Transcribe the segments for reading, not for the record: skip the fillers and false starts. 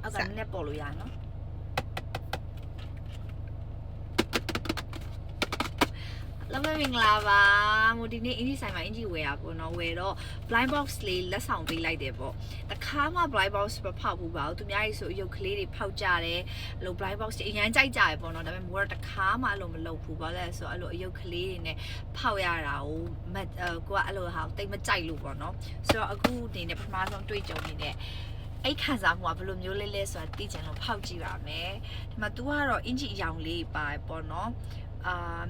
အောက်ကနည်းနည်းပေါ်လို့ရနော်လောမင်္ဂလာပါမို့ဒီနေ့အင်ဂျီဆိုင်မှာအင်ဂျီဝယ်ရပေါ့နော်ဝယ်တော့ blind box လေးလက်ဆောင်ပေးလိုက်တယ်ပေါ့တခါမှ blind box မဖောက်ဘူးပါဘူးသူများကြီးဆိုအယုတ်ကလေးတွေဖောက်ကြတယ်အဲ့လို blind box တွေအရင်ကြိုက်ကြရပေါ့နော်ဒါပေမဲ့မို့တော့တခါမှအဲ့လိုမလုပ်ဘူးဘာလဲဆိုတော့အဲ့လိုအယုတ်ကလေးတွေနဲ့ဖောက်ရတာကိုကိုကအဲ့လိုဟာတိတ်မကြိုက်လို့ပေါ့နော်ဆိုတော့အခုအနေနဲ့ပထမဆုံးတွေ့ကြုံနေတဲ့အဲ့ခံစားမှုကဘယ်လိုမျိုးလဲဆိုတာသိချင်လို့ဖောက်ကြည့်ပါမယ်ဒီမှာ तू ကတော့အင်ဂျီအယောင်လေးပါပေါ့နော်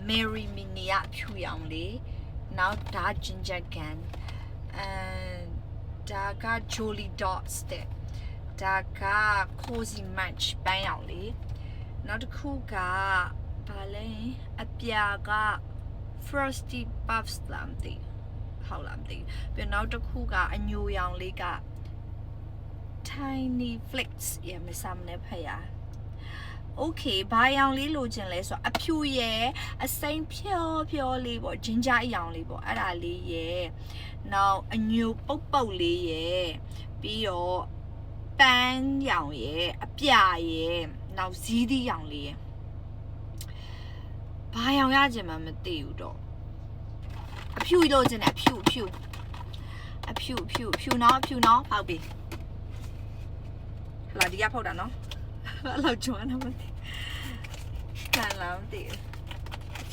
Mary Mini ရဖြူရောင်လေးနောက်ဒါ Ginger Gun ဒါက Jolly Dots တဲ့ဒါက Cozy Match ပန်းရောင်လေးနောက်တစ်ခုကဘာလဲအပြာက Frosty Puffs လာမသိဟုတ်လားမသိပြီးနောက်တစ်ခုကအညိုရောင်လေးက Tiny Flicks ရမစမ်းနဲ့ဖတ်ရOkay ဘာရောင်လေးလိုချင်လဲဆိုတော့အဖြူရယ်အစိမ်းဖြောဖြောလေးပေါ့ဂျင်ဂျာအရောင်လေးပေါ့အဲ့ဒါလေးရယ်နောက်အညိုပုတ်ပုတ်လေးရယ်ပြီးတော့ပန်းရောင်ရယ်အပြာရယ်နောက်ဇီးသီးရောင်လေးရယ်ဘာရောင်ရချင်မှမသိဘူးတော့အဖြူလိုချင်တယ်အဖြူနော်ဖောက်ပြီဟလာဒီကဖောက်တာနော်အဲ့လောက်ကျွမ်းတော့မသိကန်လာမသိ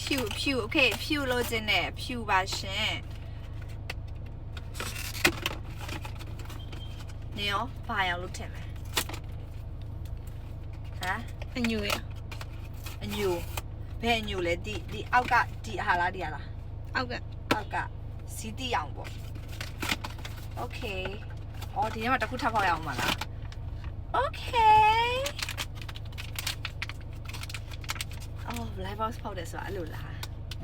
ဖြူ okay ဖြူလို့ခြင်းနဲ့ဖြူပါရှင်နေရောဘာရောင်လို့ထင်လဲဟမ်အညူဘယ်အညူလဲဒီအောက်ကဒီဟာလားဒီဟာလားအောက်ကစီးတီအောင်ပေါ့ okay အော်ဒီထဲမှာတစ်ခုထပ်ဖောက်ရအောင်မလား okay အော် live box ဖောက်တယ်ဆိုတာအဲ့လိုလား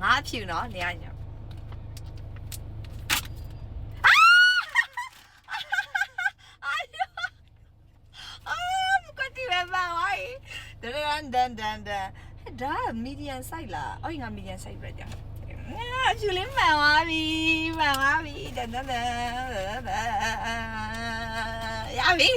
ငါအဖြူနော်နေရညဒန်ဒါ medium size လားအော်ငါ medium size ပဲကြာအဖြူလေးမှန်သွားပြီဒန်ရပြီ